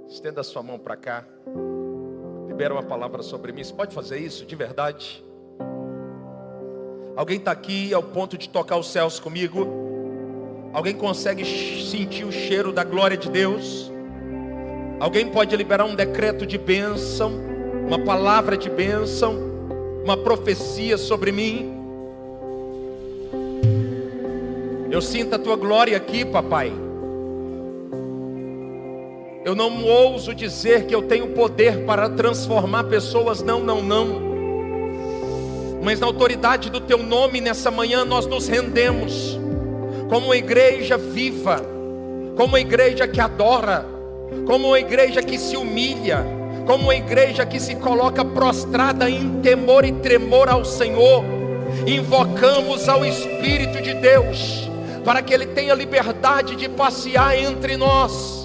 Estenda a sua mão para cá. Libera uma palavra sobre mim. Você pode fazer isso de verdade? Alguém está aqui ao ponto de tocar os céus comigo? Alguém consegue sentir o cheiro da glória de Deus? Alguém pode liberar um decreto de bênção, uma palavra de bênção, uma profecia sobre mim? Eu sinto a tua glória aqui, papai. Eu não ouso dizer que eu tenho poder para transformar pessoas, não. Mas na autoridade do teu nome, nessa manhã, nós nos rendemos como uma igreja viva, como uma igreja que adora, como uma igreja que se humilha, como uma igreja que se coloca prostrada em temor e tremor ao Senhor. Invocamos ao Espírito de Deus, para que Ele tenha liberdade de passear entre nós.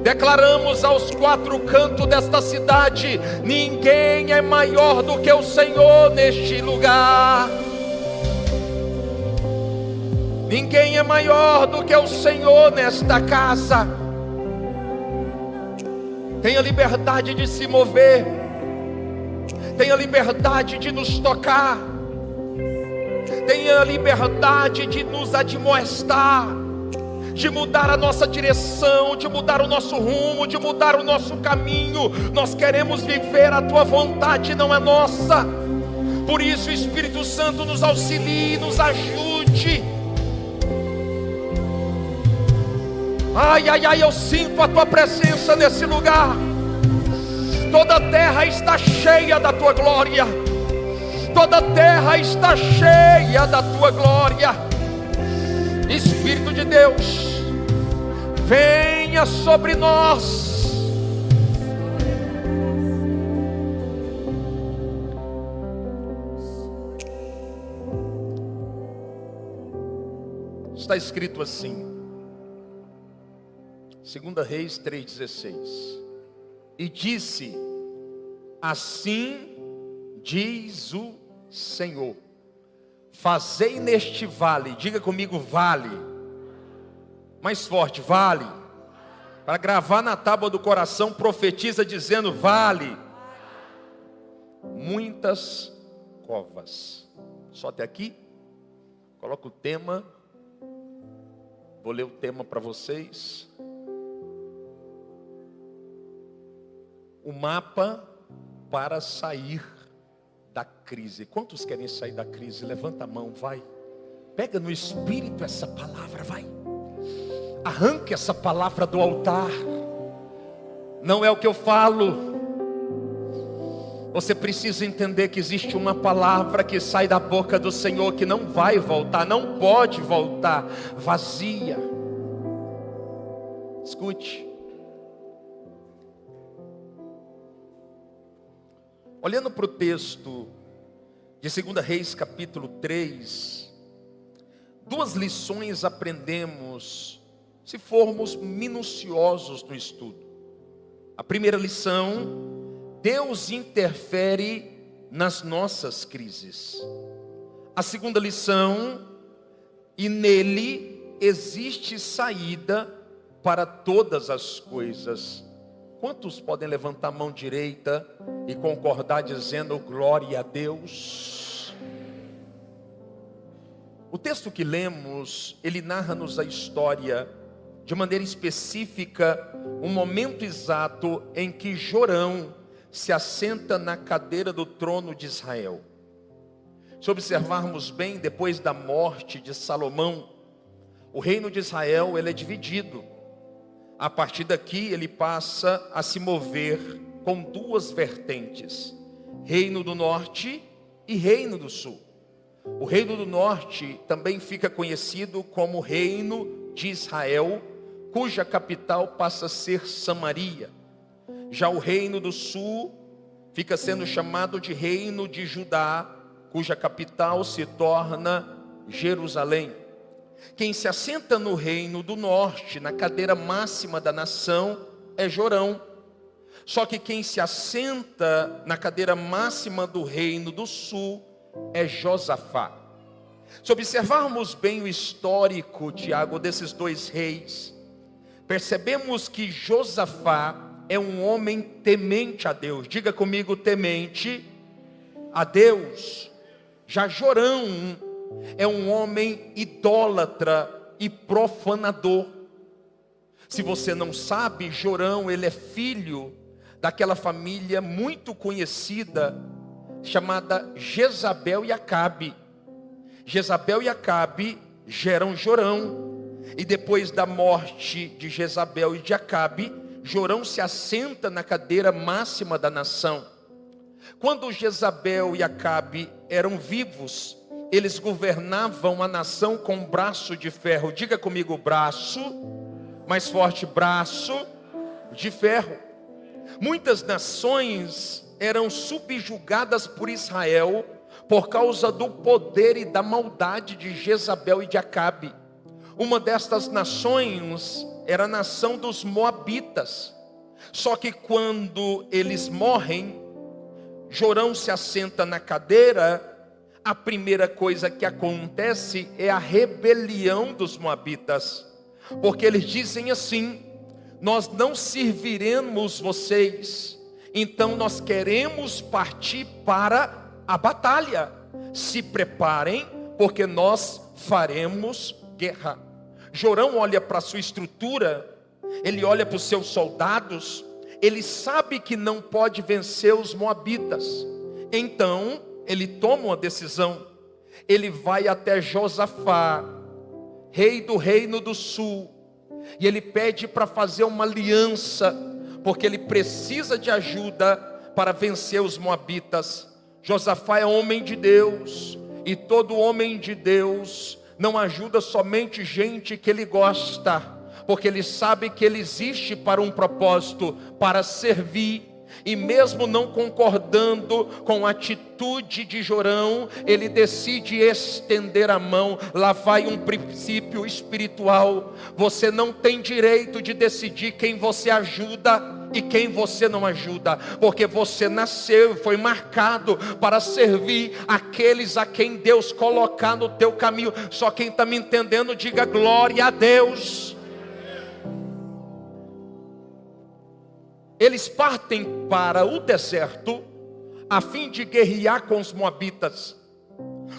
Declaramos aos quatro cantos desta cidade: ninguém é maior do que o Senhor neste lugar. Ninguém é maior do que o Senhor nesta casa. Tenha liberdade de se mover, tenha liberdade de nos tocar, tenha liberdade de nos admoestar, de mudar a nossa direção, de mudar o nosso rumo, de mudar o nosso caminho. Nós queremos viver a tua vontade, não a nossa. Por isso, o Espírito Santo nos auxilie, nos ajude. Ai, eu sinto a tua presença nesse lugar. Toda a terra está cheia da tua glória. Toda a terra está cheia da tua glória. Espírito de Deus, venha sobre nós. Está escrito assim, 2 Reis 3,16: e disse: assim diz o Senhor, fazei neste vale, diga comigo, vale, mais forte, vale, para gravar na tábua do coração, profetiza dizendo: vale, muitas covas. Só até aqui. Coloca o tema. Vou ler o tema para vocês. O mapa para sair da crise. Quantos querem sair da crise? Levanta a mão, vai. Pega no espírito essa palavra, vai. Arranque essa palavra do altar. Não é o que eu falo. Você precisa entender que existe uma palavra que sai da boca do Senhor que não vai voltar, não pode voltar vazia. Escute. Olhando para o texto de 2 Reis capítulo 3, duas lições aprendemos se formos minuciosos no estudo. A primeira lição: Deus interfere nas nossas crises. A segunda lição: e nele existe saída para todas as coisas. Quantos podem levantar a mão direita e concordar dizendo glória a Deus? O texto que lemos, ele narra-nos a história, de maneira específica, um momento exato em que Jorão se assenta na cadeira do trono de Israel. Se observarmos bem, depois da morte de Salomão, o reino de Israel ele é dividido. A partir daqui ele passa a se mover com duas vertentes: reino do norte e reino do sul. O reino do norte também fica conhecido como reino de Israel, cuja capital passa a ser Samaria. Já o reino do sul fica sendo chamado de reino de Judá, cuja capital se torna Jerusalém. Quem se assenta no reino do norte, na cadeira máxima da nação, é Jorão. Só que quem se assenta na cadeira máxima do reino do sul é Josafá. Se observarmos bem o histórico, Tiago, desses dois reis, percebemos que Josafá é um homem temente a Deus. Diga comigo, temente a Deus. Já Jorão é um homem idólatra e profanador. Se você não sabe, Jorão, ele é filho daquela família muito conhecida, chamada Jezabel e Acabe. Jezabel e Acabe geram Jorão, e depois da morte de Jezabel e de Acabe, Jorão se assenta na cadeira máxima da nação. Quando Jezabel e Acabe eram vivos, eles governavam a nação com um braço de ferro. Diga comigo, braço, mais forte, braço de ferro. Muitas nações eram subjugadas por Israel por causa do poder e da maldade de Jezabel e de Acabe. Uma destas nações era a nação dos Moabitas. Só que quando eles morrem, Jorão se assenta na cadeira, a primeira coisa que acontece é a rebelião dos Moabitas. Porque eles dizem assim: nós não serviremos vocês, então nós queremos partir para a batalha. Se preparem, porque nós faremos guerra. Jorão olha para a sua estrutura, ele olha para os seus soldados, ele sabe que não pode vencer os moabitas. Então, ele toma uma decisão. Ele vai até Josafá, rei do reino do sul, e ele pede para fazer uma aliança, porque ele precisa de ajuda para vencer os moabitas. Josafá é homem de Deus, e todo homem de Deus não ajuda somente gente que ele gosta, porque ele sabe que ele existe para um propósito, para servir. E mesmo não concordando com a atitude de Jorão, ele decide estender a mão. Lá vai um princípio espiritual: você não tem direito de decidir quem você ajuda e quem você não ajuda, porque você nasceu e foi marcado para servir aqueles a quem Deus colocar no teu caminho. Só quem está me entendendo, diga glória a Deus. Eles partem para o deserto a fim de guerrear com os moabitas.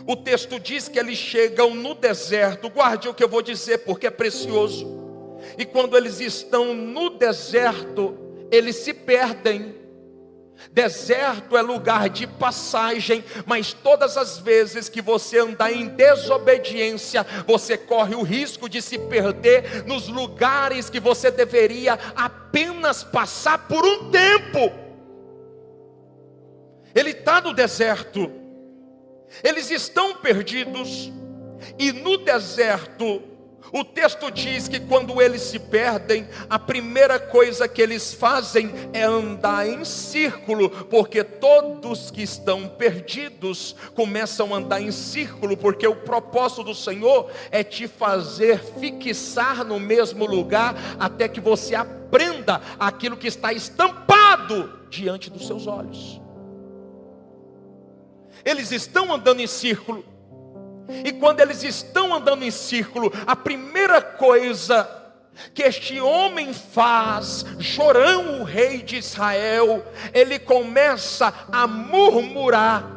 O texto diz que eles chegam no deserto. Guarde o que eu vou dizer, porque é precioso. E quando eles estão no deserto, eles se perdem. Deserto é lugar de passagem, mas todas as vezes que você andar em desobediência, você corre o risco de se perder nos lugares que você deveria apenas passar por um tempo. Ele está no deserto, eles estão perdidos, e no deserto, o texto diz que quando eles se perdem, a primeira coisa que eles fazem é andar em círculo, porque todos que estão perdidos começam a andar em círculo, porque o propósito do Senhor é te fazer fixar no mesmo lugar, até que você aprenda aquilo que está estampado diante dos seus olhos. Eles estão andando em círculo. E quando eles estão andando em círculo, a primeira coisa que este homem faz, Jorão, o rei de Israel, ele começa a murmurar.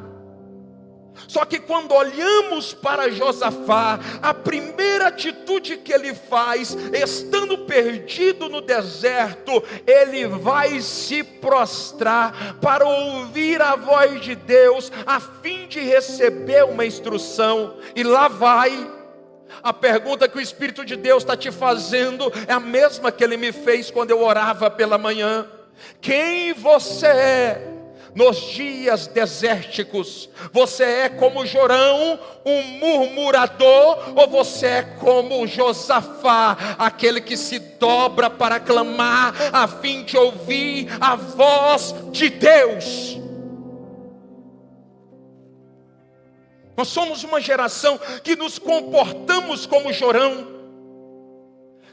Só que quando olhamos para Josafá, a primeira atitude que ele faz, estando perdido no deserto, ele vai se prostrar para ouvir a voz de Deus, a fim de receber uma instrução. E lá vai. A pergunta que o Espírito de Deus está te fazendo é a mesma que ele me fez quando eu orava pela manhã. Quem você é nos dias desérticos? Você é como Jorão, um murmurador, ou você é como Josafá, aquele que se dobra para clamar a fim de ouvir a voz de Deus? Nós somos uma geração que nos comportamos como Jorão.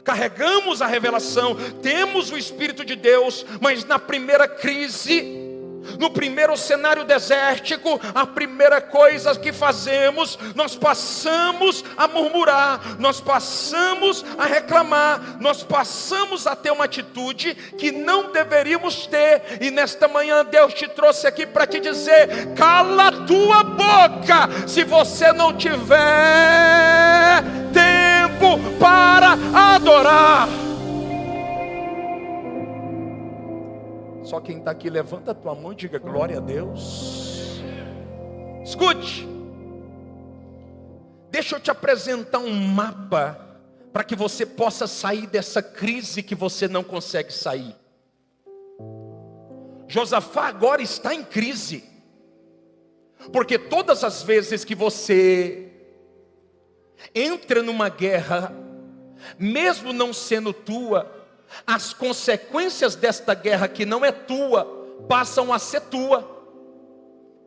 Carregamos a revelação, temos o Espírito de Deus, mas na primeira crise No primeiro cenário desértico, a primeira coisa que fazemos, nós passamos a murmurar, nós passamos a reclamar, nós passamos a ter uma atitude que não deveríamos ter. E nesta manhã Deus te trouxe aqui para te dizer: cala a tua boca, se você não tiver tempo para adorar. Só quem está aqui, levanta a tua mão e diga glória a Deus. Escute, deixa eu te apresentar um mapa para que você possa sair dessa crise que você não consegue sair. Josafá agora está em crise, porque todas as vezes que você entra numa guerra, mesmo não sendo tua, as consequências desta guerra que não é tua, passam a ser tua.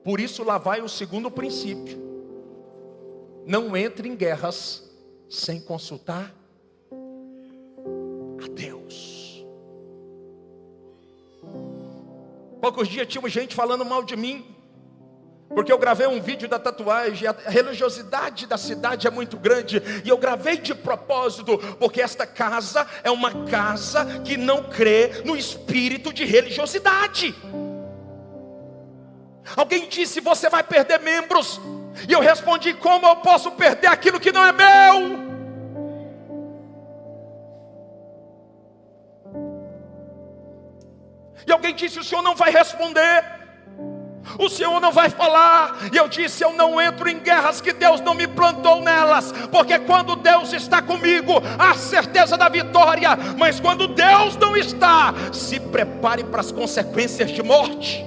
Por isso lá vai o segundo princípio: não entre em guerras sem consultar a Deus. Poucos dias tinha gente falando mal de mim, porque eu gravei um vídeo da tatuagem. A religiosidade da cidade é muito grande, e eu gravei de propósito, porque esta casa é uma casa que não crê no espírito de religiosidade. Alguém disse: você vai perder membros. E eu respondi: como eu posso perder aquilo que não é meu? E alguém disse: o senhor não vai responder, o Senhor não vai falar. E eu disse: eu não entro em guerras que Deus não me plantou nelas, porque quando Deus está comigo, há certeza da vitória. Mas quando Deus não está, se prepare para as consequências de morte.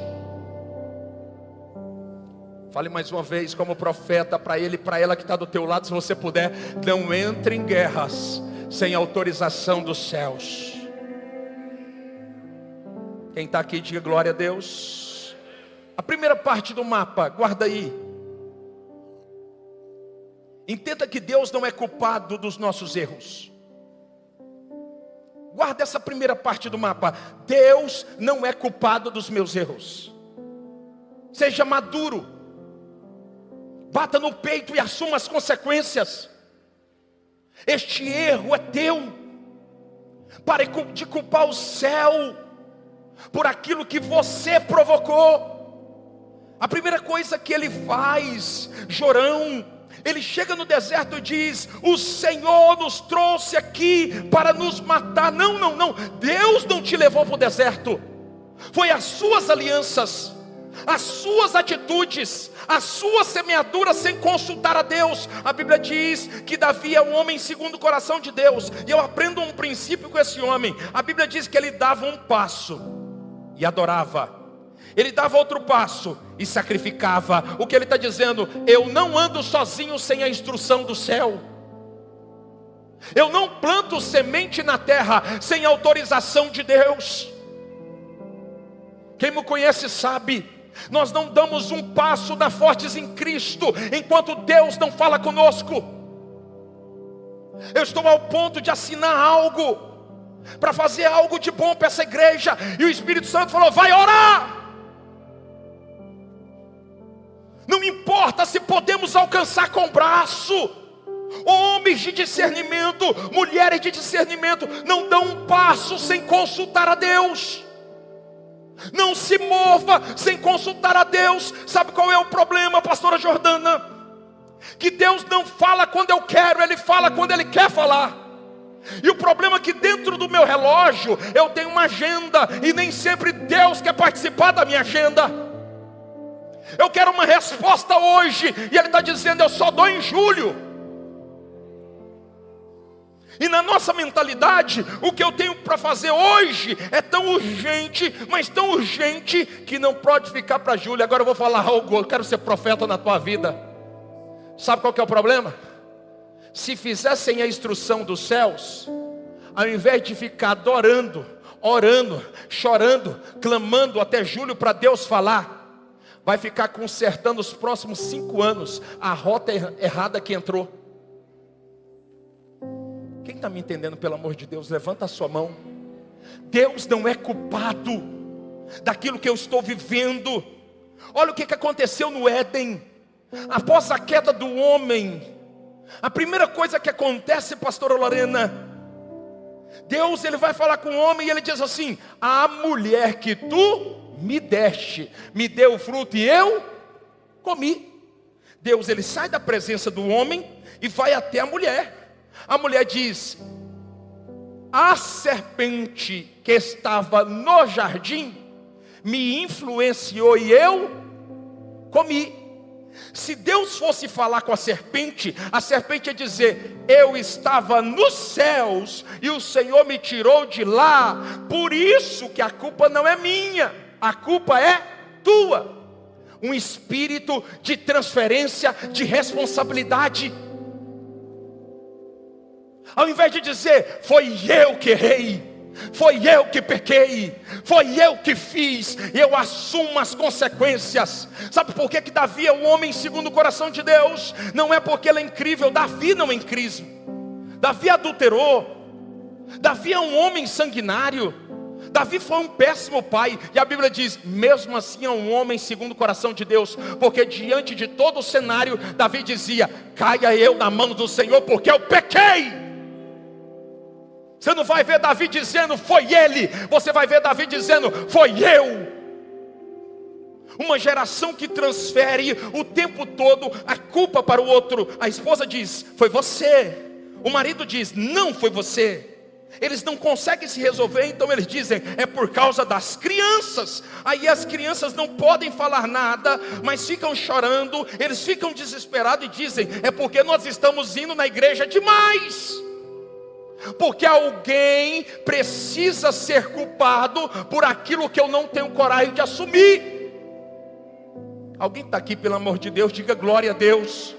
Fale mais uma vez como profeta para ele e para ela que está do teu lado, se você puder: não entre em guerras sem autorização dos céus. Quem está aqui, diga glória a Deus. A primeira parte do mapa, guarda aí. Entenda que Deus não é culpado dos nossos erros. Guarda essa primeira parte do mapa. Deus não é culpado dos meus erros. Seja maduro. Bata no peito e assuma as consequências. Este erro é teu. Pare de culpar o céu por aquilo que você provocou. A primeira coisa que ele faz, Jorão, ele chega no deserto e diz: o Senhor nos trouxe aqui para nos matar. Não, Deus não te levou para o deserto. Foi as suas alianças, as suas atitudes, a sua semeadura sem consultar a Deus. A Bíblia diz que Davi é um homem segundo o coração de Deus. E eu aprendo um princípio com esse homem. A Bíblia diz que ele dava um passo e adorava. Ele dava outro passo e sacrificava. O que ele está dizendo? Eu não ando sozinho sem a instrução do céu. Eu não planto semente na terra sem autorização de Deus. Quem me conhece sabe, nós não damos um passo na Fortes em Cristo enquanto Deus não fala conosco. Eu estou ao ponto de assinar algo, para fazer algo de bom para essa igreja, e o Espírito Santo falou: vai orar. Não importa se podemos alcançar com o braço. Homens de discernimento, mulheres de discernimento, não dão um passo sem consultar a Deus. Não se mova sem consultar a Deus. Sabe qual é o problema, pastora Jordana? Que Deus não fala quando eu quero, Ele fala quando Ele quer falar. E o problema é que dentro do meu relógio eu tenho uma agenda, e nem sempre Deus quer participar da minha agenda. Eu quero uma resposta hoje, e Ele está dizendo: eu só dou em julho. E na nossa mentalidade, o que eu tenho para fazer hoje é tão urgente, mas tão urgente, que não pode ficar para julho. Agora eu vou falar algo, eu quero ser profeta na tua vida. Sabe qual que é o problema? Se fizessem a instrução dos céus, ao invés de ficar adorando, orando, chorando, clamando até julho para Deus falar, vai ficar consertando os próximos 5 anos a rota errada que entrou. Quem está me entendendo, pelo amor de Deus, levanta a sua mão. Deus não é culpado daquilo que eu estou vivendo. Olha o que aconteceu no Éden. Após a queda do homem, a primeira coisa que acontece, pastora Lorena, Deus ele vai falar com o homem e ele diz assim: a mulher que tu me deste, me deu o fruto e eu comi. Deus ele sai da presença do homem e vai até a mulher. A mulher diz: a serpente que estava no jardim me influenciou e eu comi. Se Deus fosse falar com a serpente ia dizer: eu estava nos céus e o Senhor me tirou de lá, por isso que a culpa não é minha, a culpa é tua. Um espírito de transferência de responsabilidade. Ao invés de dizer: foi eu que errei, foi eu que pequei, foi eu que fiz, eu assumo as consequências. Sabe por que Davi é um homem segundo o coração de Deus? Não é porque ele é incrível. Davi não é incrível. Davi adulterou. Davi é um homem sanguinário. Davi foi um péssimo pai. E a Bíblia diz: mesmo assim é um homem segundo o coração de Deus. Porque diante de todo o cenário, Davi dizia: caia eu na mão do Senhor, porque eu pequei. Você não vai ver Davi dizendo: foi ele. Você vai ver Davi dizendo: foi eu. Uma geração que transfere o tempo todo a culpa para o outro. A esposa diz: foi você. O marido diz: não foi você. Eles não conseguem se resolver, então eles dizem: é por causa das crianças. Aí as crianças não podem falar nada, mas ficam chorando. Eles ficam desesperados e dizem: é porque nós estamos indo na igreja demais. Porque alguém precisa ser culpado por aquilo que eu não tenho coragem de assumir. Alguém está aqui, pelo amor de Deus, diga glória a Deus.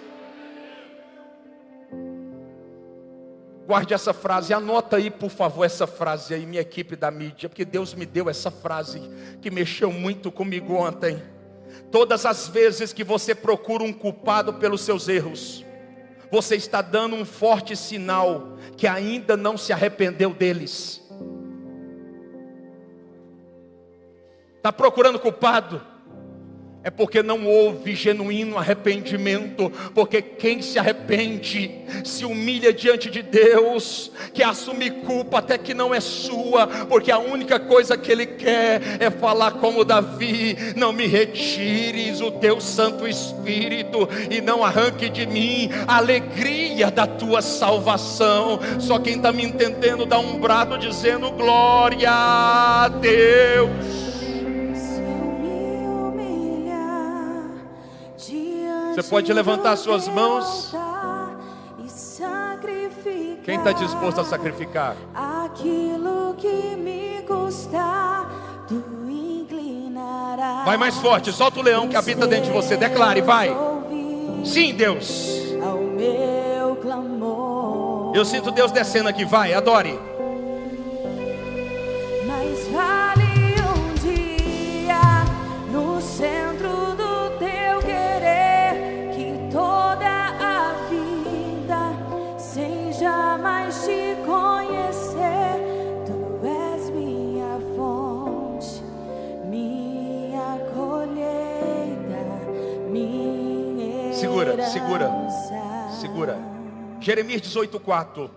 Guarde essa frase, anota aí por favor essa frase aí, minha equipe da mídia, porque Deus me deu essa frase que mexeu muito comigo ontem. Todas as vezes que você procura um culpado pelos seus erros, você está dando um forte sinal que ainda não se arrependeu deles. Está procurando culpado? É porque não houve genuíno arrependimento. Porque quem se arrepende, se humilha diante de Deus, que assume culpa até que não é sua, porque a única coisa que Ele quer é falar como Davi: não me retires o teu Santo Espírito, e não arranque de mim a alegria da tua salvação. Só quem está me entendendo dá um brado dizendo glória a Deus. Você pode levantar suas mãos. Quem está disposto a sacrificar? Aquilo que me custar, tu inclinarás. Vai mais forte, solta o leão que habita dentro de você. Declare, vai. Sim, Deus. Ao meu clamor. Eu sinto Deus descendo aqui, vai, adore. Mas vale um dia no centro do teu querer, que toda a vida sem jamais te conhecer. Tu és minha fonte, minha colheita, minha herança. Segura. Jeremias 18:4.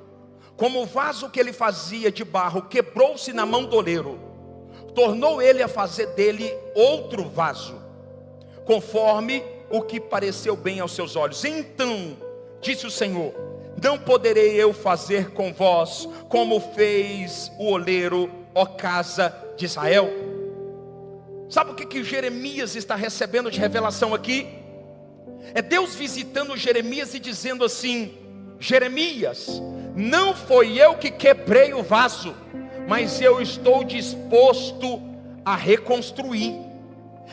Como o vaso que ele fazia de barro quebrou-se na mão do oleiro, tornou ele a fazer dele outro vaso, conforme o que pareceu bem aos seus olhos. Então, disse o Senhor: não poderei eu fazer com vós como fez o oleiro, ó casa de Israel? Sabe o que Jeremias está recebendo de revelação aqui? É Deus visitando Jeremias e dizendo assim: Jeremias, não foi eu que quebrei o vaso, mas eu estou disposto a reconstruir.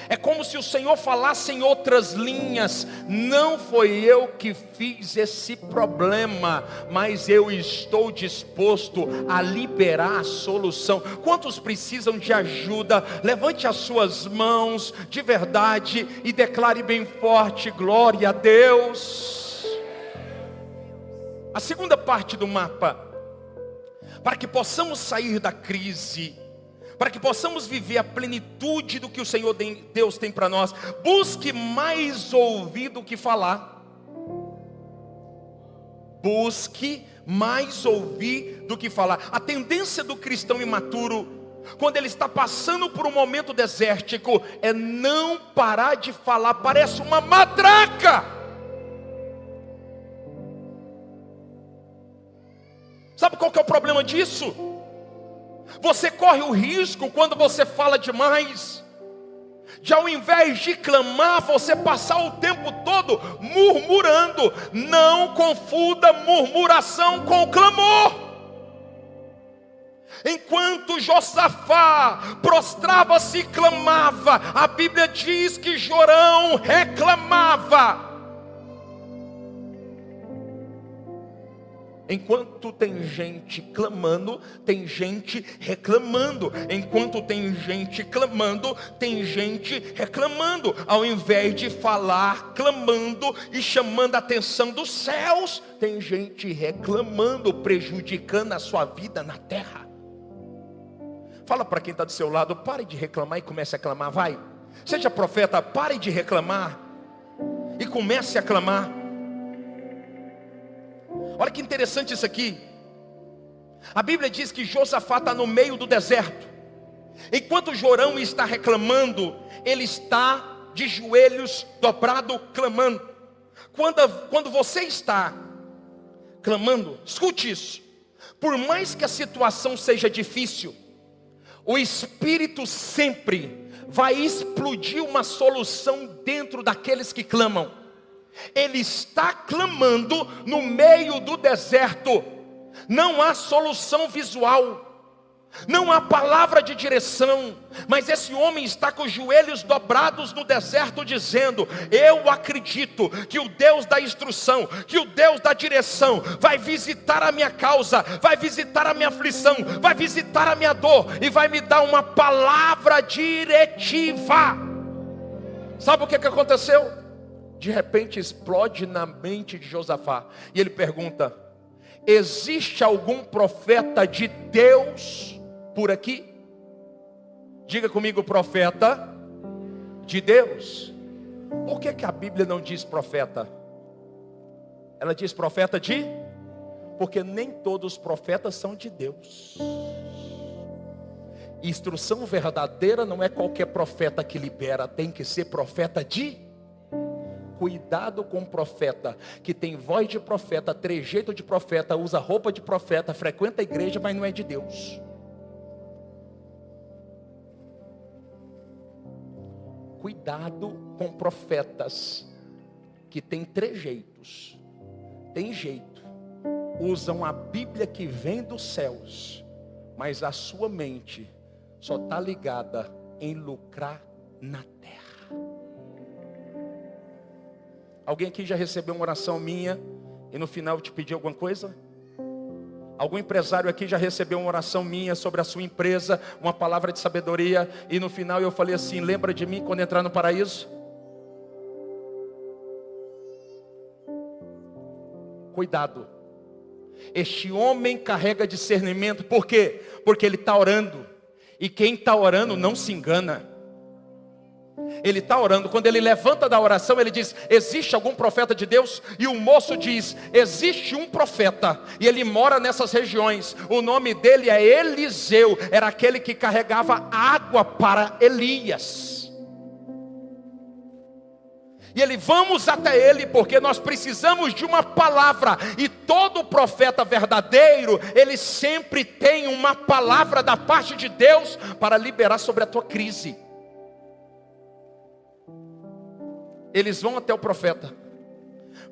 É como se o Senhor falasse em outras linhas: não foi eu que fiz esse problema, mas eu estou disposto a liberar a solução. Quantos precisam de ajuda? Levante as suas mãos de verdade e declare bem forte: glória a Deus. A segunda parte do mapa, para que possamos sair da crise, para que possamos viver a plenitude do que o Senhor Deus tem para nós. Busque mais ouvir do que falar. Busque mais ouvir do que falar. A tendência do cristão imaturo, quando ele está passando por um momento desértico, é não parar de falar. Parece uma matraca. Sabe qual que é o problema disso? Você corre o risco, quando você fala demais, de ao invés de clamar, você passar o tempo todo murmurando. Não confunda murmuração com clamor. Enquanto Josafá prostrava-se e clamava, a Bíblia diz que Jorão reclamava. Enquanto tem gente clamando, tem gente reclamando. Enquanto tem gente clamando, tem gente reclamando. Ao invés de falar, clamando e chamando a atenção dos céus, tem gente reclamando, prejudicando a sua vida na terra. Fala para quem está do seu lado: pare de reclamar e comece a clamar. Vai, seja profeta, pare de reclamar e comece a clamar. Olha que interessante isso aqui. A Bíblia diz que Josafá está no meio do deserto. Enquanto Jorão está reclamando, ele está de joelhos dobrado clamando. Quando você está clamando, escute isso. Por mais que a situação seja difícil, o Espírito sempre vai explodir uma solução dentro daqueles que clamam. Ele está clamando no meio do deserto. Não há solução visual, não há palavra de direção, mas esse homem está com os joelhos dobrados no deserto, dizendo: eu acredito que o Deus da instrução, que o Deus da direção vai visitar a minha causa, vai visitar a minha aflição, vai visitar a minha dor e vai me dar uma palavra diretiva. Sabe o que aconteceu? De repente explode na mente de Josafá, e ele pergunta: existe algum profeta de Deus por aqui? Diga comigo: profeta de Deus. Por que a Bíblia não diz profeta? Ela diz profeta de... Porque nem todos os profetas são de Deus. Instrução verdadeira não é qualquer profeta que libera, tem que ser profeta de... Cuidado com o profeta que tem voz de profeta, trejeito de profeta, usa roupa de profeta, frequenta a igreja, mas não é de Deus. Cuidado com profetas que têm trejeitos, tem jeito, usam a Bíblia que vem dos céus, mas a sua mente só está ligada em lucrar na terra. Alguém aqui já recebeu uma oração minha e no final te pedi alguma coisa? Algum empresário aqui já recebeu uma oração minha sobre a sua empresa, uma palavra de sabedoria, e no final eu falei assim: lembra de mim quando entrar no paraíso? Cuidado. Este homem carrega discernimento. Por quê? Porque ele está orando, e quem está orando não se engana. Ele está orando. Quando ele levanta da oração, ele diz: existe algum profeta de Deus? E o moço diz: existe um profeta, e ele mora nessas regiões. O nome dele é Eliseu. Era aquele que carregava água para Elias. E ele: vamos até ele, porque nós precisamos de uma palavra. E todo profeta verdadeiro, ele sempre tem uma palavra da parte de Deus para liberar sobre a tua crise. Eles vão até o profeta.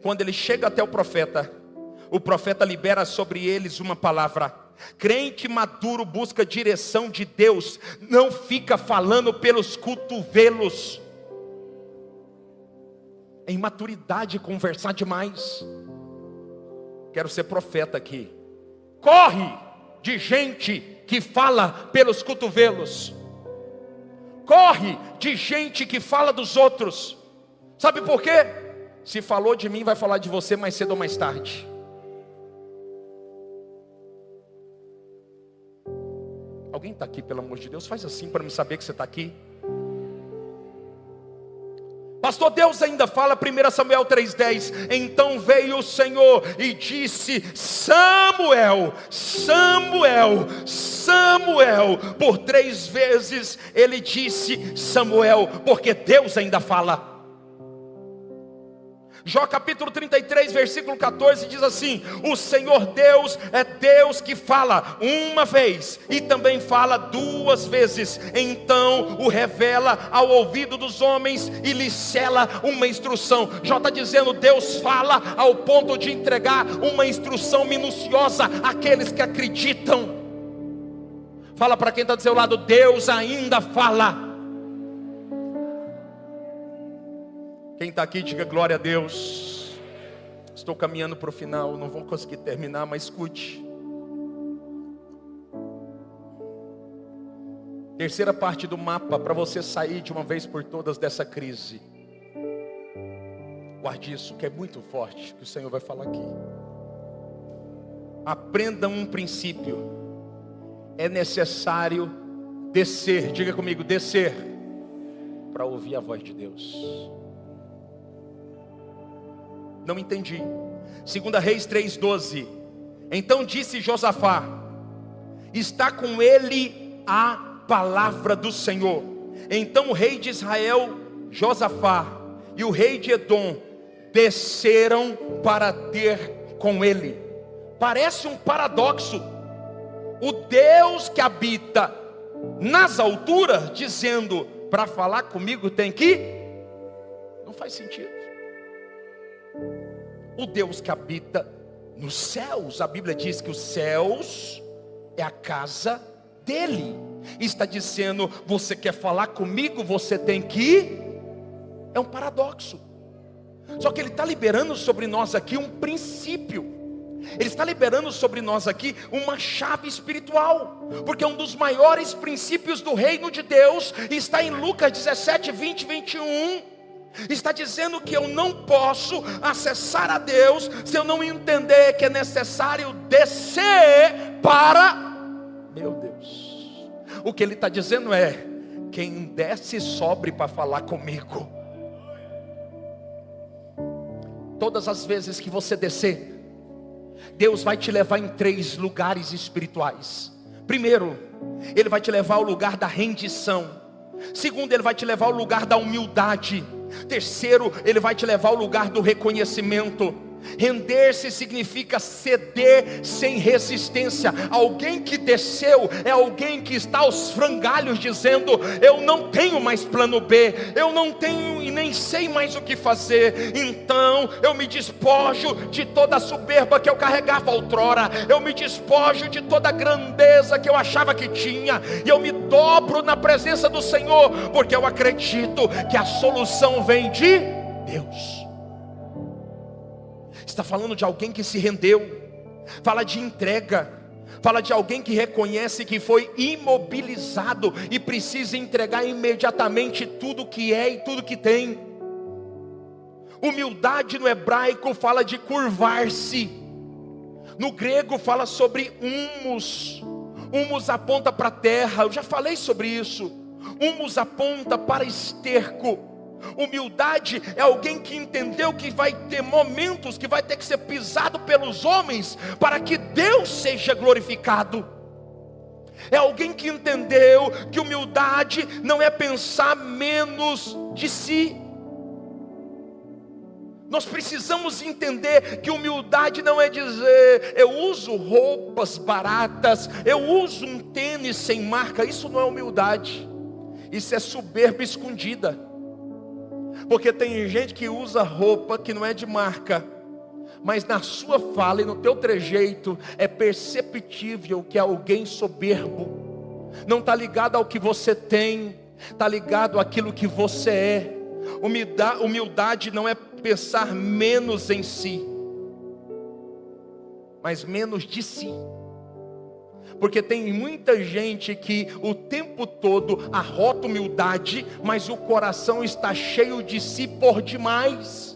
Quando ele chega até o profeta libera sobre eles uma palavra. Crente maduro busca direção de Deus, não fica falando pelos cotovelos. É imaturidade conversar demais. Quero ser profeta aqui. Corre de gente que fala pelos cotovelos. Corre de gente que fala dos outros. Sabe por quê? Se falou de mim, vai falar de você mais cedo ou mais tarde. Alguém está aqui, pelo amor de Deus? Faz assim para me saber que você está aqui. Pastor, Deus ainda fala, 1 Samuel 3,10. Então veio o Senhor e disse: Samuel, Samuel, Samuel. Por 3 vezes ele disse Samuel, porque Deus ainda fala. Jó capítulo 33, versículo 14 diz assim: o Senhor Deus é Deus que fala uma vez e também fala 2 vezes, então o revela ao ouvido dos homens e lhe sela uma instrução. Jó está dizendo, Deus fala ao ponto de entregar uma instrução minuciosa àqueles que acreditam. Fala para quem está do seu lado, Deus ainda fala. Quem está aqui, diga glória a Deus. Estou caminhando para o final, não vou conseguir terminar, mas escute. Terceira parte do mapa para você sair de uma vez por todas dessa crise. Guarde isso, que é muito forte, que o Senhor vai falar aqui. Aprenda um princípio. É necessário descer, diga comigo, descer, para ouvir a voz de Deus. Não entendi. 2 Reis 3,12. Então disse Josafá: está com ele a palavra do Senhor. Então o rei de Israel, Josafá, e o rei de Edom desceram para ter com ele. Parece um paradoxo. O Deus que habita nas alturas dizendo, para falar comigo tem que... Não faz sentido. O Deus que habita nos céus, a Bíblia diz que os céus é a casa dele. Está dizendo, você quer falar comigo, você tem que ir. É um paradoxo. Só que ele está liberando sobre nós aqui um princípio. Ele está liberando sobre nós aqui uma chave espiritual. Porque um dos maiores princípios do reino de Deus está em Lucas 17, 20 e 21. Está dizendo que eu não posso acessar a Deus se eu não entender que é necessário descer para... Meu Deus. O que ele está dizendo é, quem desce sobre para falar comigo. Todas as vezes que você descer, Deus vai te levar em 3 lugares espirituais. Primeiro, Ele vai te levar ao lugar da rendição. Segundo, Ele vai te levar ao lugar da humildade. Terceiro, Ele vai te levar ao lugar do reconhecimento. Render-se significa ceder sem resistência. Alguém que desceu é alguém que está aos frangalhos dizendo, eu não tenho mais plano B, eu não tenho e nem sei mais o que fazer. Então eu me despojo de toda a soberba que eu carregava outrora, eu me despojo de toda a grandeza que eu achava que tinha, e eu me dobro na presença do Senhor, porque eu acredito que a solução vem de Deus. Está falando de alguém que se rendeu. Fala de entrega. Fala de alguém que reconhece que foi imobilizado e precisa entregar imediatamente tudo que é e tudo que tem. Humildade no hebraico fala de curvar-se. No grego fala sobre humus. Humus aponta para a terra. Eu já falei sobre isso. Humus aponta para esterco. Humildade é alguém que entendeu que vai ter momentos que vai ter que ser pisado pelos homens para que Deus seja glorificado. É alguém que entendeu que humildade não é pensar menos de si. Nós precisamos entender que humildade não é dizer, eu uso roupas baratas, eu uso um tênis sem marca. Isso não é humildade, isso é soberba escondida. Porque tem gente que usa roupa que não é de marca, mas na sua fala e no teu trejeito é perceptível que é alguém soberbo. Não está ligado ao que você tem, está ligado àquilo que você é. Humildade não é pensar menos em si, mas menos de si. Porque tem muita gente que o tempo todo arrota humildade, mas o coração está cheio de si por demais.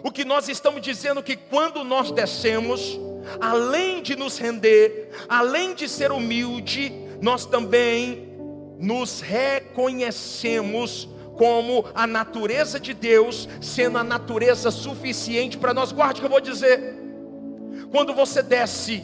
O que nós estamos dizendo é que quando nós descemos, além de nos render, além de ser humilde, nós também nos reconhecemos como a natureza de Deus sendo a natureza suficiente para nós. Guarde o que eu vou dizer. Quando você desce,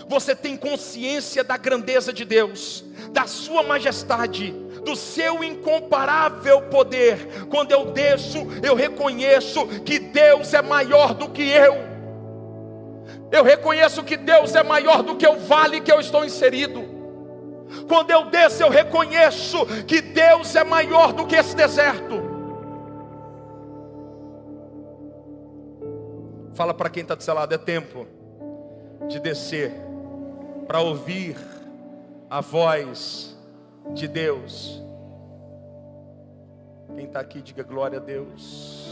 você tem consciência da grandeza de Deus, da sua majestade, do seu incomparável poder. Quando eu desço, eu reconheço que Deus é maior do que eu. Eu reconheço que Deus é maior do que o vale que eu estou inserido. Quando eu desço, eu reconheço que Deus é maior do que esse deserto. Fala para quem está do seu lado, é tempo de descer para ouvir a voz de Deus. Quem está aqui, diga glória a Deus.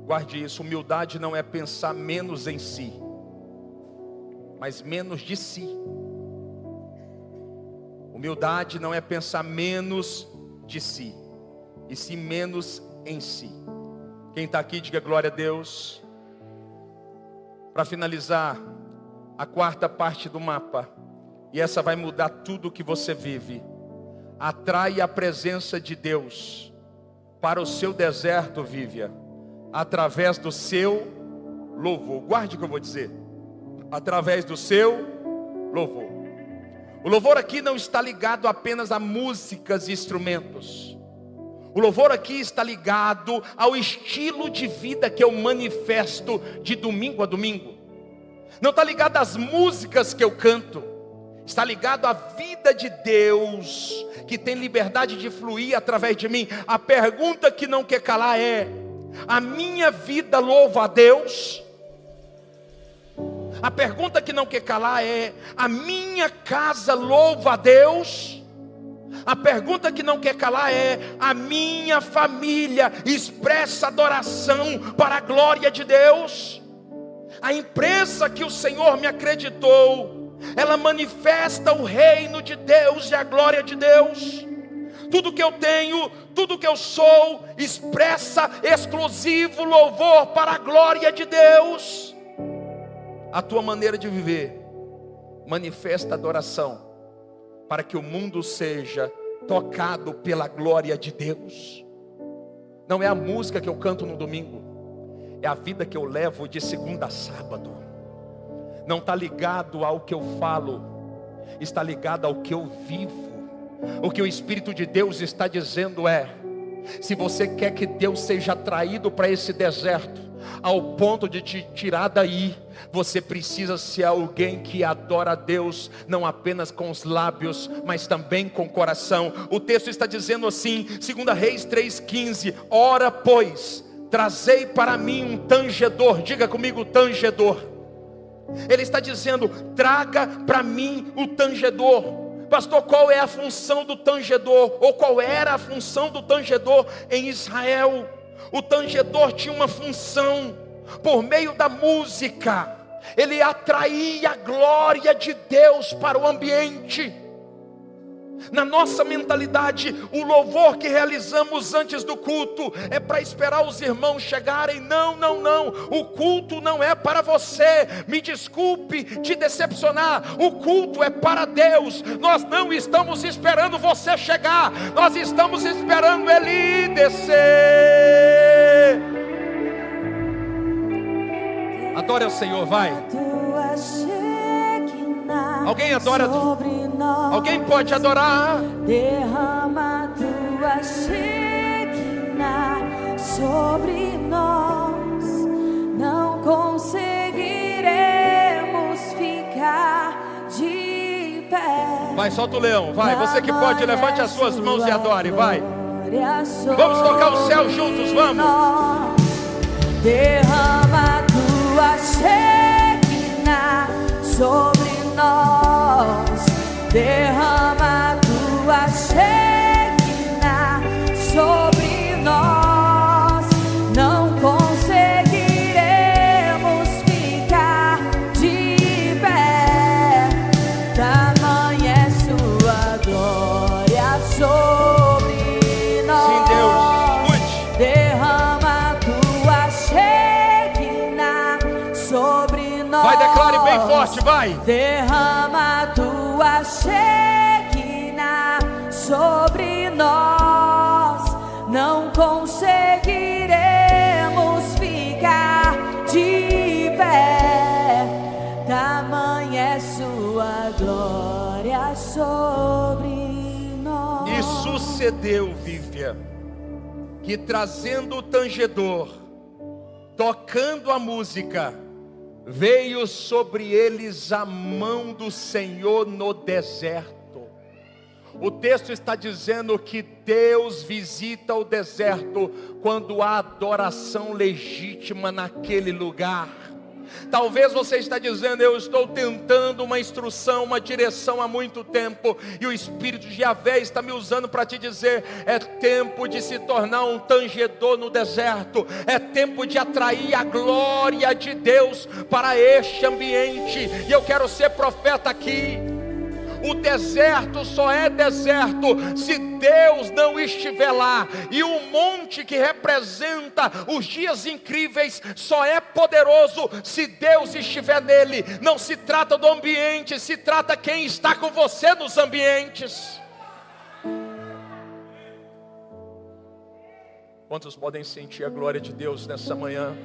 Guarde isso, humildade não é pensar menos em si, mas menos de si. Humildade não é pensar menos de si, e sim menos em si. Quem está aqui, diga glória a Deus. Para finalizar, a quarta parte do mapa, e essa vai mudar tudo o que você vive. Atrai a presença de Deus para o seu deserto, Vívia, através do seu louvor. Guarde o que eu vou dizer. Através do seu louvor. O louvor aqui não está ligado apenas a músicas e instrumentos. O louvor aqui está ligado ao estilo de vida que eu manifesto de domingo a domingo. Não está ligado às músicas que eu canto. Está ligado à vida de Deus, que tem liberdade de fluir através de mim. A pergunta que não quer calar é: a minha vida louva a Deus? A pergunta que não quer calar é: a minha casa louva a Deus? A pergunta que não quer calar é: a minha família expressa adoração para a glória de Deus? A empresa que o Senhor me acreditou, ela manifesta o reino de Deus e a glória de Deus? Tudo que eu tenho, tudo que eu sou, expressa exclusivo louvor para a glória de Deus? A tua maneira de viver manifesta adoração para que o mundo seja tocado pela glória de Deus. Não é a música que eu canto no domingo, é a vida que eu levo de segunda a sábado. Não está ligado ao que eu falo, está ligado ao que eu vivo. O que o Espírito de Deus está dizendo é: se você quer que Deus seja atraído para esse deserto, ao ponto de te tirar daí, você precisa ser alguém que adora a Deus, não apenas com os lábios, mas também com o coração. O texto está dizendo assim, 2 Reis 3,15: ora pois, trazei para mim um tangedor. Diga comigo, tangedor. Ele está dizendo: traga para mim o tangedor. Pastor, qual é a função do tangedor? Ou qual era a função do tangedor em Israel? O tangedor tinha uma função. Por meio da música, ele atraía a glória de Deus para o ambiente. Na nossa mentalidade, o louvor que realizamos antes do culto é para esperar os irmãos chegarem. Não, não, não. O culto não é para você. Me desculpe te decepcionar. O culto é para Deus. Nós não estamos esperando você chegar. Nós estamos esperando Ele descer. Adore ao Senhor, vai. Alguém adora? Alguém pode adorar? Derrama tua Shekinah sobre nós. Não conseguiremos ficar de pé. Vai, solta o leão, vai. Você que pode, levante as suas mãos e adore, vai. Vamos tocar o céu juntos, vamos. Derrama tua Shekinah sobre nós, derrama tua Shekinah sobre nós. Não conseguiremos ficar de pé. Tamanha é sua glória sobre nós. Sim, Deus, escute. Derrama tua Shekinah sobre nós. Vai, declare bem forte. forte, vai. Derrama a tua Shekinah sobre nós. Não conseguiremos ficar de pé. Tamanha é sua glória sobre nós. E sucedeu, Vívia, que trazendo o tangedor, tocando a música, veio sobre eles a mão do Senhor no deserto. O texto está dizendo que Deus visita o deserto quando há adoração legítima naquele lugar. Talvez você está dizendo: eu estou tentando uma instrução, uma direção há muito tempo, e o Espírito de Yahvé está me usando para te dizer: é tempo de se tornar um tangedor no deserto, é tempo de atrair a glória de Deus para este ambiente. E eu quero ser profeta aqui. O deserto só é deserto se Deus não estiver lá. E o monte que representa os dias incríveis só é poderoso se Deus estiver nele. Não se trata do ambiente, se trata quem está com você nos ambientes. Quantos podem sentir a glória de Deus nessa manhã?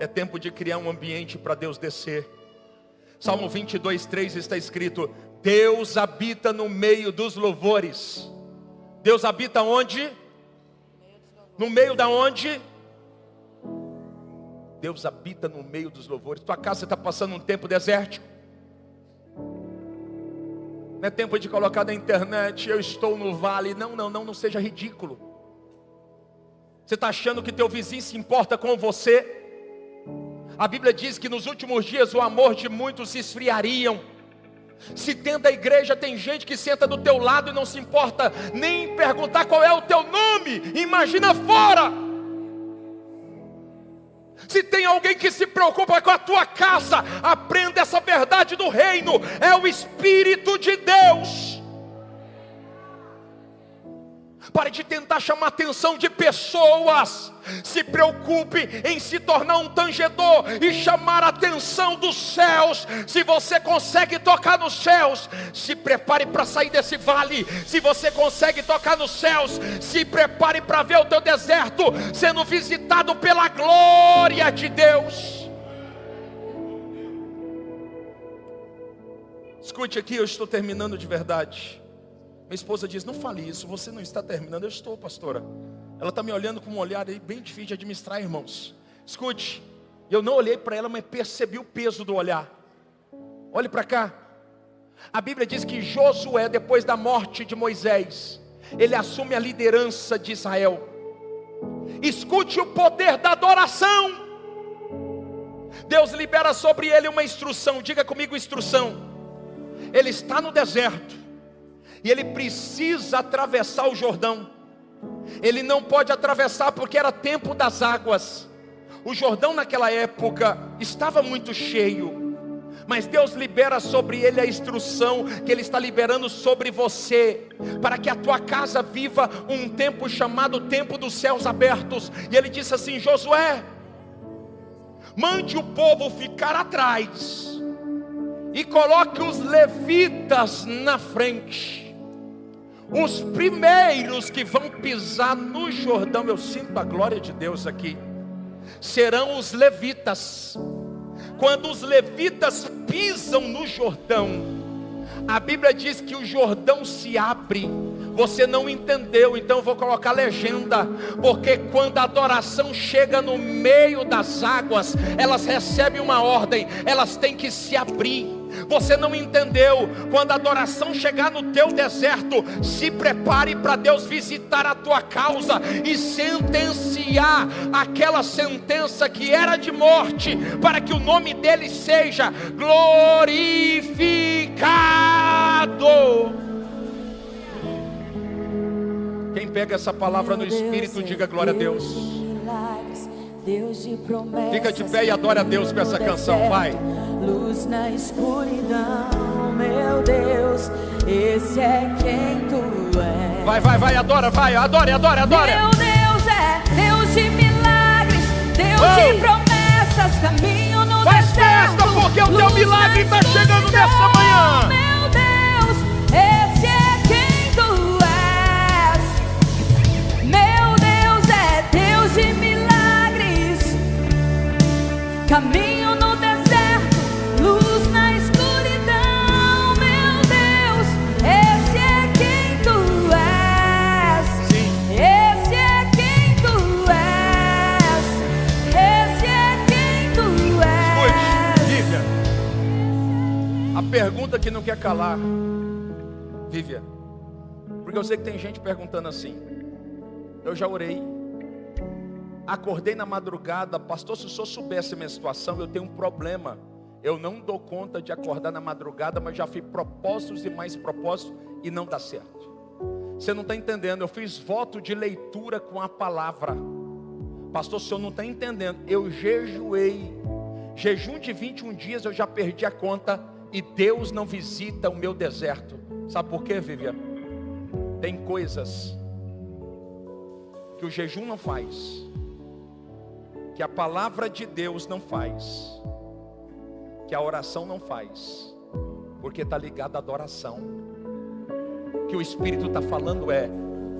É tempo de criar um ambiente para Deus descer. Salmo 22:3 está escrito: Deus habita no meio dos louvores. Deus habita onde? No meio da onde? Deus habita no meio dos louvores. Tua casa está passando um tempo desértico. Não é tempo de colocar na internet: eu estou no vale. Não seja ridículo. Você está achando que teu vizinho se importa com você? A Bíblia diz que nos últimos dias o amor de muitos se esfriariam. Se dentro da igreja tem gente que senta do teu lado e não se importa nem perguntar qual é o teu nome, imagina fora. Se tem alguém que se preocupa com a tua casa, aprenda essa verdade do reino: é o Espírito de Deus. Pare de tentar chamar a atenção de pessoas. Se preocupe em se tornar um tangedor e chamar a atenção dos céus. Se você consegue tocar nos céus, se prepare para sair desse vale. Se você consegue tocar nos céus, se prepare para ver o teu deserto sendo visitado pela glória de Deus. Escute aqui, eu estou terminando de verdade. Minha esposa diz: não fale isso, você não está terminando. Eu estou, pastora. Ela está me olhando com um olhar aí bem difícil de administrar, irmãos. Escute, eu não olhei para ela, mas percebi o peso do olhar. Olhe para cá. A Bíblia diz que Josué, depois da morte de Moisés, ele assume a liderança de Israel. Escute o poder da adoração. Deus libera sobre ele uma instrução. Diga comigo: instrução. Ele está no deserto e ele precisa atravessar o Jordão. Ele não pode atravessar porque era tempo das águas. O Jordão naquela época estava muito cheio. Mas Deus libera sobre ele a instrução que Ele está liberando sobre você, para que a tua casa viva um tempo chamado tempo dos céus abertos. E Ele disse assim: Josué, mande o povo ficar atrás e coloque os levitas na frente. Os primeiros que vão pisar no Jordão, eu sinto a glória de Deus aqui, serão os levitas. Quando os levitas pisam no Jordão, a Bíblia diz que o Jordão se abre. Você não entendeu, então eu vou colocar legenda. Porque quando a adoração chega no meio das águas, elas recebem uma ordem, elas têm que se abrir. Você não entendeu. Quando a adoração chegar no teu deserto, se prepare para Deus visitar a tua causa e sentenciar aquela sentença que era de morte, para que o nome dele seja glorificado. Quem pega essa palavra no Espírito, diga glória a Deus. Fica de pé e adora a Deus com essa canção, vai. Luz na escuridão, meu Deus, esse é quem tu és. Vai, adora, adore. Meu Deus é Deus de milagres, Deus de promessas, caminho no Faz deserto, festa, porque o teu luz milagre na está chegando escuridão. nessa manhã. Meu Deus, esse é quem tu és. Meu Deus é Deus de milagres. Caminho no deserto, luz na escuridão. Meu Deus, esse é quem tu és. Sim. Esse é quem tu és. Esse é quem tu és. Escute, Vivian. A pergunta que não quer calar, Vivian, porque eu sei que tem gente perguntando assim. Eu já orei, acordei na madrugada, pastor, se o senhor soubesse a minha situação, eu tenho um problema. Eu não dou conta de acordar na madrugada, mas já fiz propósitos e mais propósitos e não dá certo. Você não está entendendo, eu fiz voto de leitura com a palavra. Pastor, o senhor não está entendendo, eu jejuei. Jejum de 21 dias eu já perdi a conta e Deus não visita o meu deserto. Sabe por quê, Vivian? Tem coisas que o jejum não faz, que a palavra de Deus não faz, que a oração não faz, porque está ligado à adoração. Que o Espírito está falando é: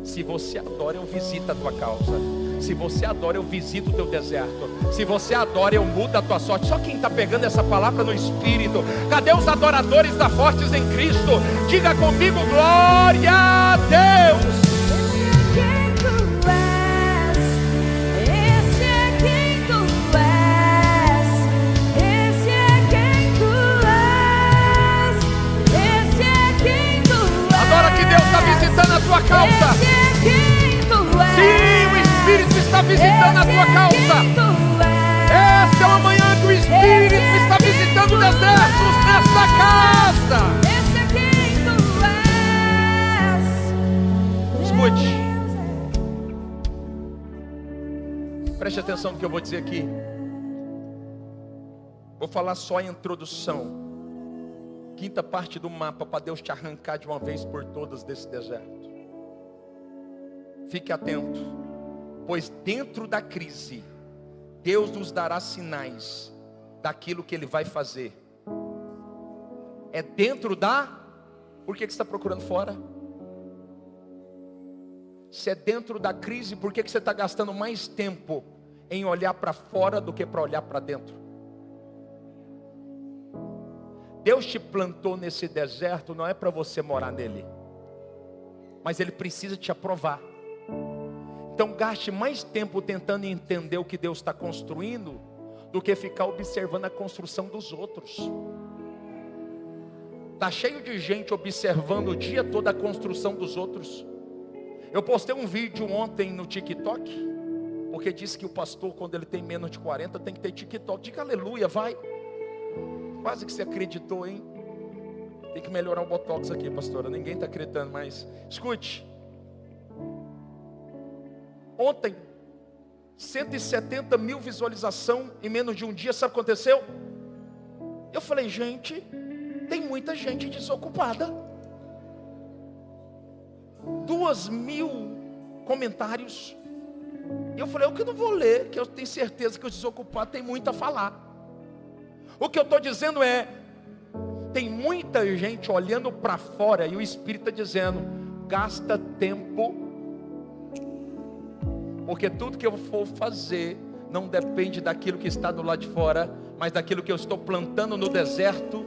se você adora, eu visito a tua causa. Se você adora, eu visito o teu deserto. Se você adora, eu mudo a tua sorte. Só quem está pegando essa palavra no Espírito. Cadê os adoradores da Fortes em Cristo? Diga comigo, glória a Deus. Na tua causa, sim, o Espírito está visitando a tua causa. Esta é uma manhã que o Espírito está visitando desertos nesta casa. Escute, preste atenção no que eu vou dizer aqui. Vou falar só a introdução, quinta parte do mapa, para Deus te arrancar de uma vez por todas desse deserto. Fique atento, pois dentro da crise, Deus nos dará sinais daquilo que Ele vai fazer. É dentro da... Por que você está procurando fora? Se é dentro da crise, por que você está gastando mais tempo em olhar para fora do que para olhar para dentro? Deus te plantou nesse deserto, não é para você morar nele, mas Ele precisa te aprovar. Então gaste mais tempo tentando entender o que Deus está construindo, do que ficar observando a construção dos outros. Está cheio de gente observando o dia todo a construção dos outros. Eu postei um vídeo ontem no TikTok, porque disse que o pastor, quando ele tem menos de 40, tem que ter TikTok. Diga aleluia, vai. Quase que você acreditou, hein? Tem que melhorar o botox aqui, pastora. Ninguém está acreditando, mas escute. Ontem, 170 mil visualizações em menos de um dia. Sabe o que aconteceu? Eu falei, gente, tem muita gente desocupada. 2.000 comentários. E eu falei, eu que não vou ler, que eu tenho certeza que os desocupados têm muito a falar. O que eu estou dizendo é, tem muita gente olhando para fora e o Espírito está dizendo, gasta tempo, porque tudo que eu for fazer não depende daquilo que está do lado de fora, mas daquilo que eu estou plantando no deserto.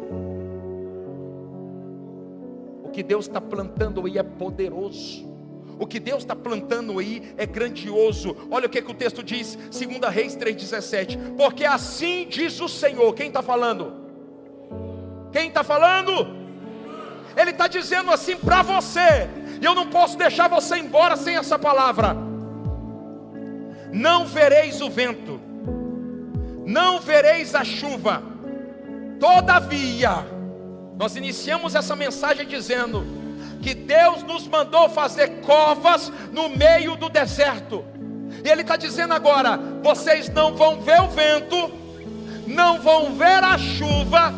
O que Deus está plantando aí é poderoso. O que Deus está plantando aí é grandioso. Olha o que o texto diz, 2 Reis 3,17. Porque assim diz o Senhor. Quem está falando? Quem está falando? Ele está dizendo assim para você. E eu não posso deixar você embora sem essa palavra. Não vereis o vento, não vereis a chuva. Todavia, nós iniciamos essa mensagem dizendo que Deus nos mandou fazer covas no meio do deserto. E Ele está dizendo agora, vocês não vão ver o vento, não vão ver a chuva,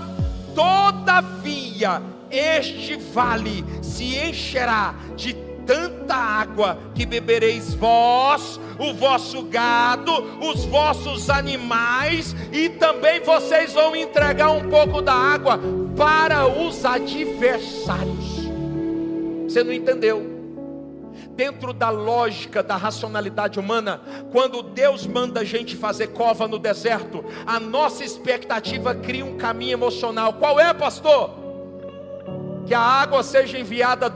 todavia este vale se encherá de tanta água que bebereis vós, o vosso gado, os vossos animais, e também vocês vão entregar um pouco da água para os adversários. Você não entendeu? Dentro da lógica da racionalidade humana, quando Deus manda a gente fazer cova no deserto, a nossa expectativa cria um caminho emocional. Qual é, pastor? Que a água seja enviada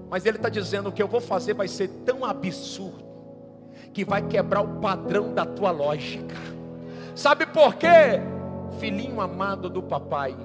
Mas ele está dizendo: o que eu vou fazer vai ser tão absurdo, que vai quebrar o padrão da tua lógica. Sabe por quê? Filhinho amado do papai,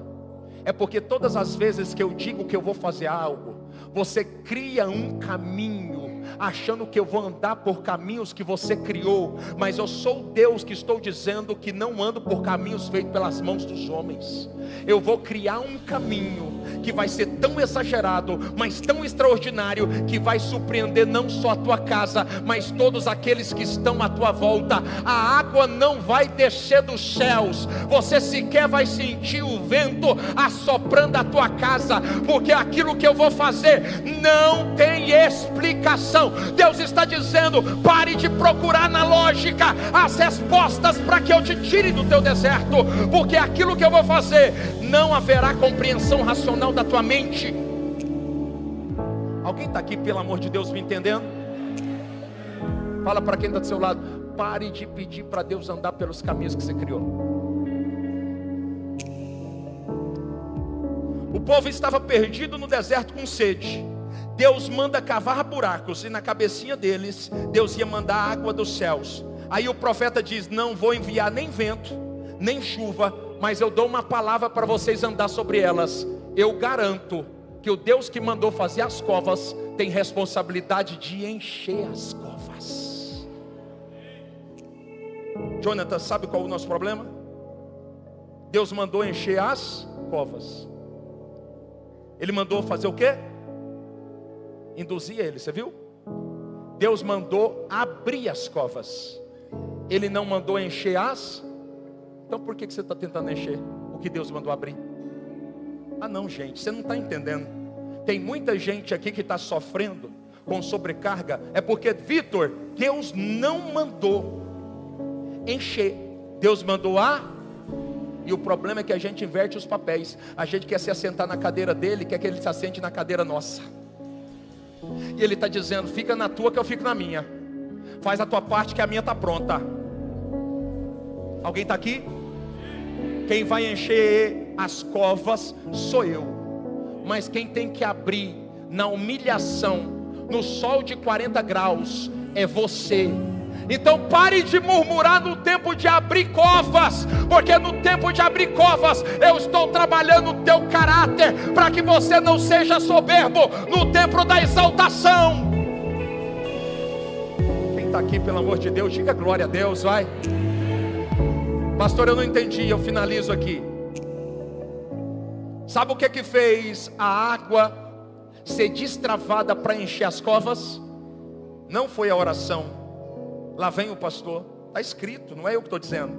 é porque todas as vezes que eu digo que eu vou fazer algo, você cria um caminho, achando que eu vou andar por caminhos que você criou. Mas eu sou Deus que estou dizendo que não ando por caminhos feitos pelas mãos dos homens. Eu vou criar um caminho que vai ser tão exagerado, mas tão extraordinário, que vai surpreender não só a tua casa, mas todos aqueles que estão à tua volta. A água não vai descer dos céus, você sequer vai sentir o vento assoprando a tua casa, porque aquilo que eu vou fazer não tem explicação. Deus está dizendo: pare de procurar na lógica as respostas para que eu te tire do teu deserto, porque aquilo que eu vou fazer não haverá compreensão racional da tua mente. Alguém está aqui, pelo amor de Deus, me entendendo? Fala para quem está do seu lado: pare de pedir para Deus andar pelos caminhos que você criou. O povo estava perdido no deserto com sede. Deus manda cavar buracos, e na cabecinha deles Deus ia mandar água dos céus. Aí o profeta diz: não vou enviar nem vento, nem chuva, mas eu dou uma palavra para vocês andar sobre elas. Eu garanto que o Deus que mandou fazer as covas tem responsabilidade de encher as covas. Jonathan, sabe qual é o nosso problema? Deus mandou encher as covas. Ele mandou fazer o quê? Induzir ele, você viu? Deus mandou abrir as covas. Ele não mandou encher as. Então por que você está tentando encher o que Deus mandou abrir? Ah não, gente, você não está entendendo. Tem muita gente aqui que está sofrendo com sobrecarga. É porque, Vitor, Deus não mandou encher, Deus mandou E o problema é que a gente inverte os papéis. A gente quer se assentar na cadeira dele, quer que ele se assente na cadeira nossa. E ele está dizendo: fica na tua que eu fico na minha. Faz a tua parte que a minha está pronta. Alguém está aqui? Quem vai encher as covas sou eu. Mas quem tem que abrir na humilhação, no sol de 40 graus, é você. Então pare de murmurar no tempo de abrir covas, porque no tempo de abrir covas eu estou trabalhando o teu caráter, para que você não seja soberbo no tempo da exaltação. Quem está aqui, pelo amor de Deus, diga glória a Deus, vai. Pastor, eu não entendi, eu finalizo aqui. Sabe o que é que fez a água ser destravada para encher as covas? Não foi a oração. Lá vem o pastor, está escrito, não é eu que estou dizendo.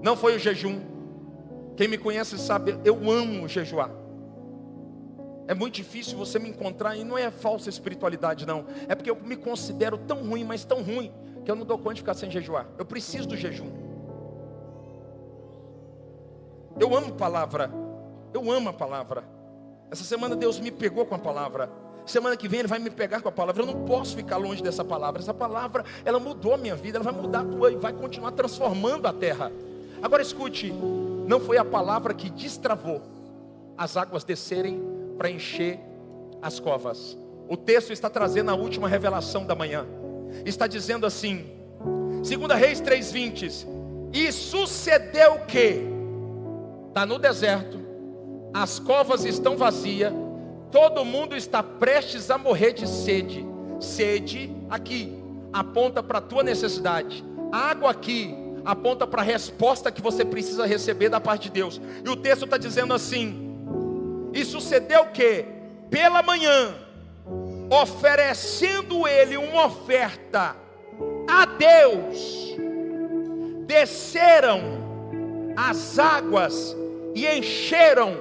Não foi o jejum. Quem me conhece sabe, eu amo jejuar. É muito difícil você me encontrar, e não é falsa espiritualidade não. É porque eu me considero tão ruim, mas tão ruim, que eu não dou conta de ficar sem jejuar. Eu preciso do jejum. Eu amo palavra. Eu amo a palavra. Essa semana Deus me pegou com a palavra. Semana que vem Ele vai me pegar com a palavra. Eu não posso ficar longe dessa palavra. Essa palavra, ela mudou a minha vida. Ela vai mudar a tua e vai continuar transformando a terra. Agora escute. Não foi a palavra que destravou as águas descerem para encher as covas. O texto está trazendo a última revelação da manhã. Está dizendo assim, 2 Reis 3:20. E sucedeu que está no deserto, as covas estão vazias, todo mundo está prestes a morrer de sede. Sede aqui aponta para a tua necessidade. Água aqui aponta para a resposta que você precisa receber da parte de Deus. E o texto está dizendo assim: e sucedeu que pela manhã, oferecendo ele uma oferta a Deus, desceram as águas e encheram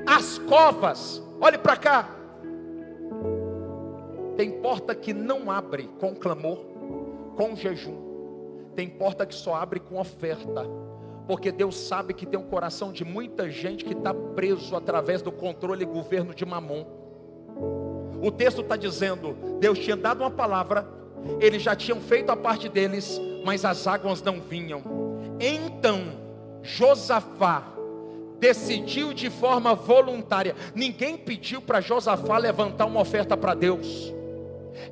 as covas. Olhe para cá. Tem porta que não abre com clamor, com jejum. Tem porta que só abre com oferta. Porque Deus sabe que tem um coração de muita gente que está preso através do controle e governo de Mamon. O texto está dizendo, Deus tinha dado uma palavra, eles já tinham feito a parte deles, mas as águas não vinham. Então Josafá decidiu de forma voluntária. Ninguém pediu para Josafá levantar uma oferta para Deus.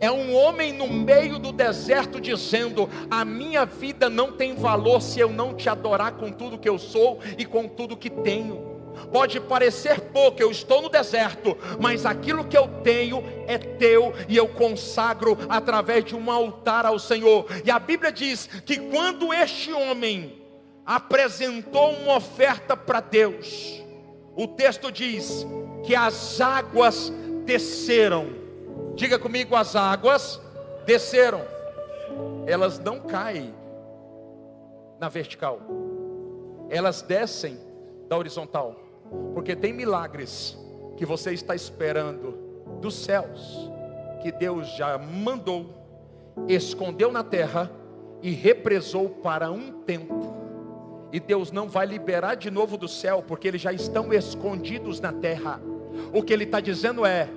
É um homem no meio do deserto dizendo: a minha vida não tem valor se eu não te adorar com tudo que eu sou e com tudo que tenho. Pode parecer pouco, eu estou no deserto, mas aquilo que eu tenho é teu e eu consagro através de um altar ao Senhor. E a Bíblia diz que quando este homem apresentou uma oferta para Deus, o texto diz que as águas desceram. Diga comigo, as águas desceram. Elas não caem na vertical, elas descem da horizontal. Porque tem milagres que você está esperando dos céus, que Deus já mandou, escondeu na terra e represou para um tempo. E Deus não vai liberar de novo do céu, porque eles já estão escondidos na terra. O que Ele está dizendo é: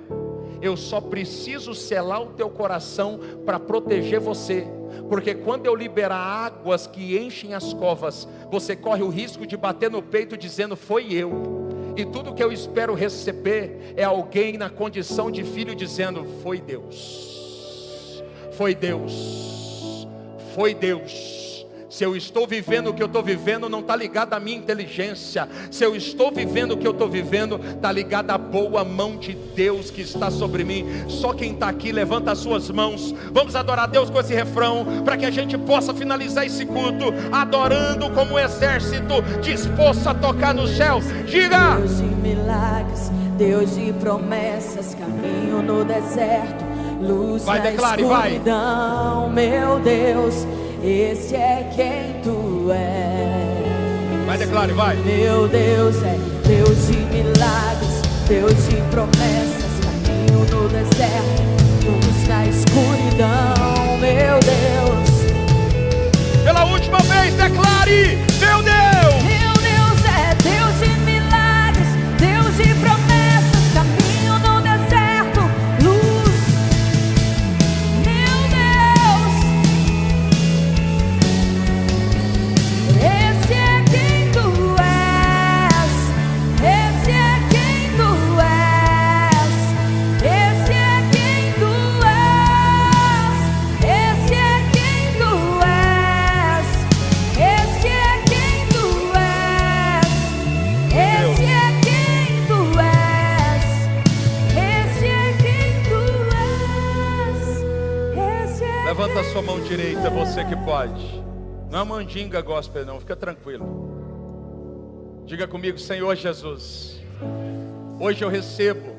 eu só preciso selar o teu coração para proteger você. Porque quando eu liberar águas que enchem as covas, você corre o risco de bater no peito dizendo: foi eu. E tudo que eu espero receber é alguém na condição de filho dizendo: foi Deus, foi Deus, foi Deus. Se eu estou vivendo o que eu estou vivendo, não está ligado à minha inteligência. Se eu estou vivendo o que eu estou vivendo, está ligado à boa mão de Deus que está sobre mim. Só quem está aqui, levanta as suas mãos. Vamos adorar a Deus com esse refrão, para que a gente possa finalizar esse culto adorando como um exército disposto a tocar nos céus. Diga: Deus de milagres, Deus de promessas, caminho no deserto, luz vai, na escuridão, meu Deus, esse é quem tu és. Vai, declare, vai. Meu Deus é Deus de milagres, Deus de promessas, caminho no deserto, luz na escuridão, meu Deus. Pela última vez, declare: meu Deus. Meu Deus é Deus de milagres, Deus de promessas, caminho no deserto, luz. Meu Deus, esse é quem tu és, esse é quem tu és, esse é quem tu és, esse é quem tu és, esse é quem tu és, esse é quem tu és, esse é quem tu és, esse é. Levanta a sua mão direita, você que pode. Não é mandinga gospel não, fica tranquilo. Diga comigo: Senhor Jesus, hoje eu recebo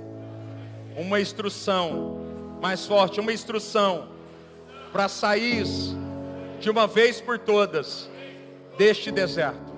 uma instrução, mais forte, uma instrução para sair de uma vez por todas deste deserto.